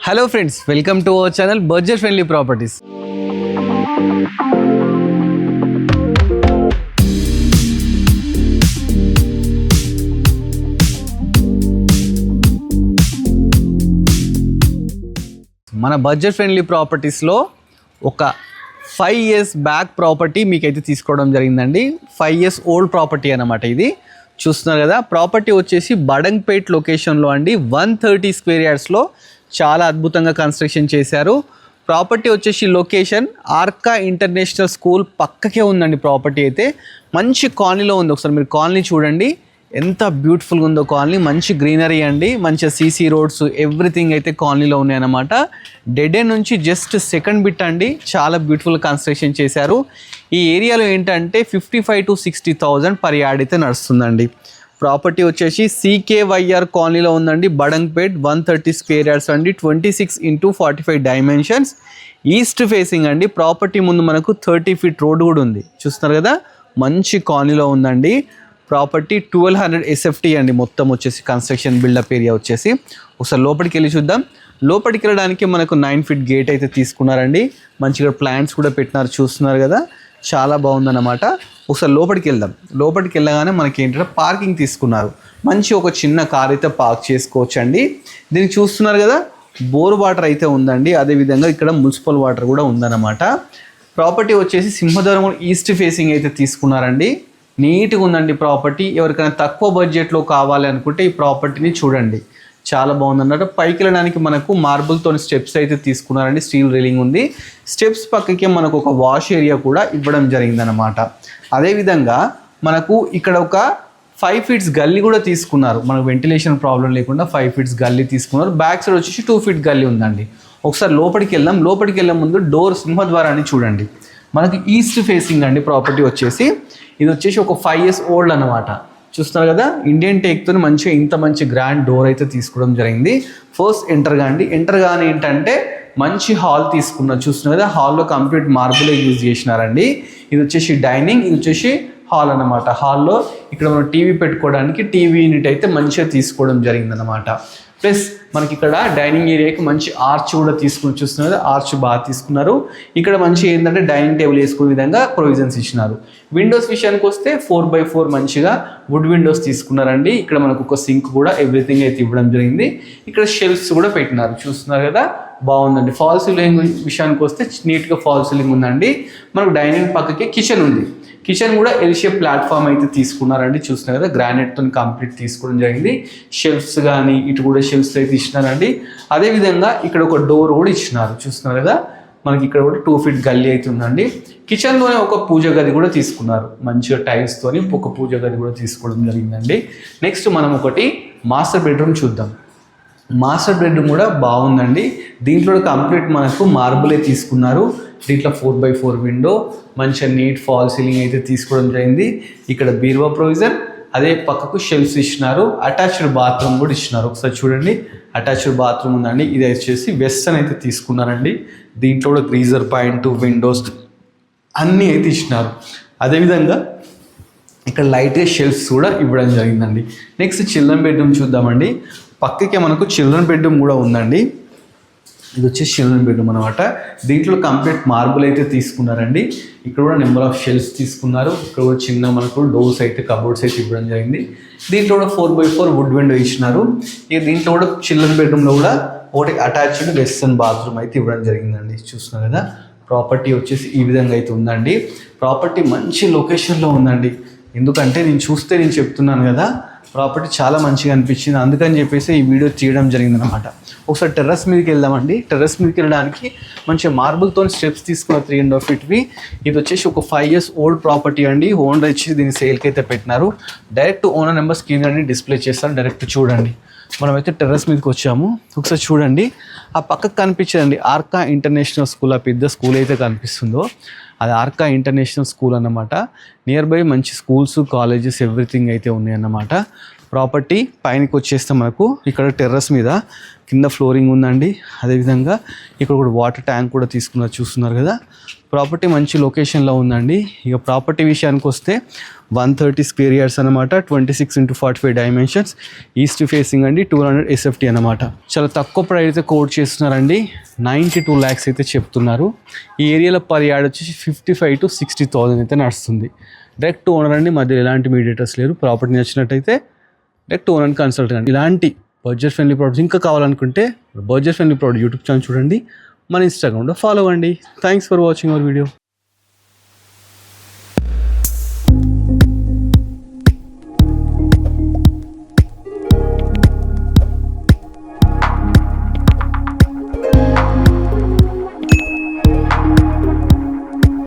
Hello friends, welcome to our channel budget friendly properties. మన budget friendly ప్రాపర్టీస్లో ఒక 5 years back property మీకైతే తీసుకోవడం జరిగిందండి. 5 years ఓల్డ్ ప్రాపర్టీ అన్నమాట. ఇది చూస్తున్నారు కదా, ప్రాపర్టీ వచ్చేసి బడంగ్పేట్ లొకేషన్లో అండి. 130 square yardsలో చాలా అద్భుతంగా కన్స్ట్రక్షన్ చేశారు. ప్రాపర్టీ వచ్చేసి లొకేషన్ ఆర్కా ఇంటర్నేషనల్ స్కూల్ పక్కకే ఉందండి. ప్రాపర్టీ అయితే మంచి కాలనీలో ఉంది. ఒకసారి మీరు కాలనీ చూడండి, ఎంత బ్యూటిఫుల్గా ఉందో కాలనీ. మంచి గ్రీనరీ అండి, మంచి సీసీ రోడ్స్, ఎవ్రీథింగ్ అయితే కాలనీలో ఉన్నాయన్నమాట. డెడ్ ఎండ్ నుంచి జస్ట్ సెకండ్ బిట్ అండి, చాలా బ్యూటిఫుల్ కన్స్ట్రక్షన్ చేశారు. ఈ ఏరియాలో ఏంటంటే 55,000 to 60,000 per yard అయితే నడుస్తుందండి. ప్రాపర్టీ వచ్చేసి CKYR కాలనీలో ఉందండి. బడంగ్పేట్ 130 square yards అండి, 26x45 డైమెన్షన్స్, ఈస్ట్ ఫేసింగ్ అండి. ప్రాపర్టీ ముందు మనకు 30 feet రోడ్ కూడా ఉంది. చూస్తున్నారు కదా, మంచి కాలనీలో ఉందండి. ప్రాపర్టీ 1200 SFT అండి. మొత్తం వచ్చేసి కన్స్ట్రక్షన్ బిల్డప్ ఏరియా వచ్చేసి. ఒకసారి లోపలికి వెళ్ళి చూద్దాం. లోపలికి వెళ్ళడానికి మనకు 9 feet గేట్ అయితే తీసుకున్నారండి. మంచిగా ప్లాంట్స్ కూడా పెట్టినారు, చూస్తున్నారు కదా, చాలా బాగుందన్నమాట. ఒకసారి లోపలికి వెళ్దాం. లోపలికి వెళ్ళగానే మనకి ఏంటంటే పార్కింగ్ తీసుకున్నారు. మంచి ఒక చిన్న కార్ అయితే పార్క్ చేసుకోవచ్చు అండి. దీనికి చూస్తున్నారు కదా, బోర్ వాటర్ అయితే ఉందండి. అదేవిధంగా ఇక్కడ మున్సిపల్ వాటర్ కూడా ఉందన్నమాట. ప్రాపర్టీ వచ్చేసి సింహద్వారం ఈస్ట్ ఫేసింగ్ అయితే తీసుకున్నారండి. నీట్గా ఉందండి ప్రాపర్టీ. ఎవరికైనా తక్కువ బడ్జెట్లో కావాలి అనుకుంటే ఈ ప్రాపర్టీని చూడండి, చాలా బాగుందన్నమాట. పైకి వెళ్ళడానికి మనకు మార్బుల్తో స్టెప్స్ అయితే తీసుకున్నారండి. స్టీల్ రైలింగ్ ఉంది. స్టెప్స్ పక్కకే మనకు ఒక వాష్ ఏరియా కూడా ఇవ్వడం జరిగిందనమాట. అదేవిధంగా మనకు ఇక్కడ ఒక 5 feet గల్లీ కూడా తీసుకున్నారు. మనకు వెంటిలేషన్ ప్రాబ్లం లేకుండా 5 feet గల్లీ తీసుకున్నారు. బ్యాక్ సైడ్ వచ్చేసి 2 feet గల్లీ ఉందండి. ఒకసారి లోపలికి వెళ్దాం. లోపలికి వెళ్ళే ముందు డోర్ సింహద్వారాన్ని చూడండి. మనకి ఈస్ట్ ఫేసింగ్ అండి ప్రాపర్టీ వచ్చేసి. ఇది వచ్చేసి ఒక 5 years ఓల్డ్ అనమాట. చూస్తున్నారు కదా, ఇండియన్ టేక్తో మంచిగా ఇంత మంచి గ్రాండ్ డోర్ అయితే తీసుకోవడం జరిగింది. ఫస్ట్ ఎంటర్ గానే ఏంటంటే మంచి హాల్ తీసుకున్నారు. చూస్తున్నారు కదా, హాల్లో కంప్లీట్ మార్బులే యూజ్ చేసినారండి. ఇది వచ్చేసి డైనింగ్, ఇది వచ్చేసి హాల్ అనమాట. హాల్లో ఇక్కడ మనం టీవీ పెట్టుకోవడానికి టీవీ యూనిట్ అయితే మంచిగా తీసుకోవడం జరిగిందనమాట. ప్లస్ మనకి ఇక్కడ డైనింగ్ ఏరియాకి మంచి ఆర్చ్ కూడా తీసుకుని, చూస్తున్నారు కదా, ఆర్చ్ బాగా తీసుకున్నారు. ఇక్కడ మంచి ఏంటంటే డైనింగ్ టేబుల్ వేసుకునే విధంగా ప్రొవిజన్స్ ఇచ్చినారు. విండోస్ విషయానికి వస్తే 4x4 మంచిగా వుడ్ విండోస్ తీసుకున్నారండి. ఇక్కడ మనకు ఒక సింక్ కూడా ఎవ్రీథింగ్ అయితే ఇవ్వడం జరిగింది. ఇక్కడ షెల్ఫ్స్ కూడా పెట్టినారు, చూస్తున్నారు కదా, బాగుందండి. ఫాల్ సీలింగ్ విషయానికి వస్తే నీట్గా ఫాల్ సీలింగ్ ఉందండి. మనకు డైనింగ్ పక్కకి కిచెన్ ఉంది. కిచెన్ కూడా ఎల్ షేప్ ప్లాట్ఫామ్ అయితే తీసుకున్నారండి. చూస్తున్నారు కదా, గ్రానైట్తో కంప్లీట్ తీసుకోవడం జరిగింది. షెల్ఫ్స్ కానీ ఇటు కూడా షెల్ఫ్స్ అయితే ఇచ్చినారండి. అదేవిధంగా ఇక్కడ ఒక డోర్ కూడా ఇచ్చినారు. చూస్తున్నారు కదా, మనకి ఇక్కడ కూడా 2 feet గల్లీ అయితే ఉందండి. కిచెన్లోనే ఒక పూజ గది కూడా తీసుకున్నారు. మంచిగా టైల్స్తోని ఒక పూజ గది కూడా తీసుకోవడం జరిగిందండి. నెక్స్ట్ మనం ఒకటి మాస్టర్ బెడ్రూమ్ చూద్దాం. మాస్టర్ బెడ్రూమ్ కూడా బాగుందండి. దీంట్లో కంప్లీట్ మనకు మార్బులే తీసుకున్నారు. దీంట్లో 4x4 విండో, మంచిగా నీట్ ఫాల్ సీలింగ్ అయితే తీసుకోవడం జరిగింది. ఇక్కడ బీరువా ప్రొవిజన్, అదే పక్కకు షెల్ఫ్స్ ఇచ్చినారు. అటాచ్డ్ బాత్రూమ్ కూడా ఇచ్చినారు. ఒకసారి చూడండి, అటాచ్డ్ బాత్రూమ్ ఉందండి. ఇది వచ్చేసి వెస్టర్న్ అయితే తీసుకున్నారండి. దీంట్లో కూడా గ్రీజర్ పాయింట్, విండోస్ అన్నీ అయితే ఇచ్చినారు. అదేవిధంగా ఇక్కడ లైట్గా షెల్ఫ్స్ కూడా ఇవ్వడం జరిగిందండి. నెక్స్ట్ చిల్డ్రన్ బెడ్రూమ్ చూద్దామండి. పక్కకే మనకు చిల్డ్రన్ బెడ్రూమ్ కూడా ఉందండి. ఇది వచ్చేసి చిల్డ్రన్ బెడ్రూమ్ అనమాట. దీంట్లో కంప్లీట్ మార్బుల్ అయితే తీసుకున్నారండి. ఇక్కడ కూడా నెంబర్ ఆఫ్ షెల్ఫ్స్ తీసుకున్నారు. ఇక్కడ కూడా చిన్న మనకు డోర్స్ అయితే, కబోర్డ్స్ అయితే ఇవ్వడం జరిగింది. దీంట్లో కూడా 4x4 వుడ్ విండో ఇచ్చినారు. ఇక దీంట్లో కూడా చిల్డ్రన్ బెడ్రూమ్లో కూడా ఒకటి అటాచ్డ్ వెస్టర్న్ బాత్రూమ్ అయితే ఇవ్వడం జరిగిందండి. చూస్తున్నారు కదా, ప్రాపర్టీ వచ్చేసి ఈ విధంగా అయితే ఉందండి. ప్రాపర్టీ మంచి లొకేషన్లో ఉందండి. ఎందుకంటే నేను చెప్తున్నాను కదా, ప్రాపర్టీ చాలా మంచిగా అనిపించింది. అందుకని చెప్పేసి ఈ వీడియో తీయడం జరిగిందనమాట. ఒకసారి టెర్రస్ మీదకి వెళ్దామండి. టెర్రస్ మీదకి వెళ్ళడానికి మంచిగా మార్బుల్తో స్టెప్స్ తీసుకున్న 3.5 feet. ఇది వచ్చేసి ఒక 5 years ఓల్డ్ ప్రాపర్టీ అండి. ఓనర్ వచ్చి దీన్ని సేల్కి అయితే పెట్టినారు. డైరెక్ట్ ఓనర్ నెంబర్ స్క్రీన్ అని డిస్ప్లే చేస్తారు. డైరెక్ట్ చూడండి. మనమైతే టెర్రస్ మీదకి వచ్చాము. ఒకసారి చూడండి, ఆ పక్కకు కనిపించండి ఆర్కా ఇంటర్నేషనల్ స్కూల్. ఆ పెద్ద స్కూల్ అయితే కనిపిస్తుందో అది ఆర్కా ఇంటర్నేషనల్ స్కూల్ అన్నమాట. నియర్ బై మంచి స్కూల్స్, కాలేజెస్, ఎవ్రీథింగ్ అయితే ఉన్నాయన్నమాట. ప్రాపర్టీ పైనకి వచ్చేస్తే మనకు ఇక్కడ టెర్రస్ మీద కింద ఫ్లోరింగ్ ఉందండి. అదేవిధంగా ఇక్కడ కూడా వాటర్ ట్యాంక్ కూడా తీసుకున్నారు, చూస్తున్నారు కదా. ప్రాపర్టీ మంచి లొకేషన్లో ఉందండి. ఇక ప్రాపర్టీ విషయానికి వస్తే 130 స్క్వేర్ యార్డ్స్ అనమాట, 26x45 డైమెన్షన్స్, ఈస్ట్ ఫేసింగ్ అండి, 200 SFT అనమాట. చాలా తక్కువ ప్రైస్ అయితే కోట్ చేస్తున్నారండి, 92 lakhs అయితే చెప్తున్నారు. ఈ ఏరియాలో పర్ యార్డ్ వచ్చేసి 55,000 to 60,000 అయితే నడుస్తుంది. డైరెక్ట్ ఓనర్ అండి, మధ్యలో ఎలాంటి మీడియేటర్స్ లేరు. ప్రాపర్టీ నచ్చినట్టయితే డైరెక్ట్ ఓనర్ కన్సల్ట్ అండి. ఇలాంటి బడ్జెట్ ఫ్రెండ్లీ ప్రోడక్ట్స్ ఇంకా కావాలనుకుంటే budget friendly product YouTube channel చూడండి, మన ఇన్స్టాగ్రామ్లో ఫాలో అవ్వండి. Thanks for watching our video.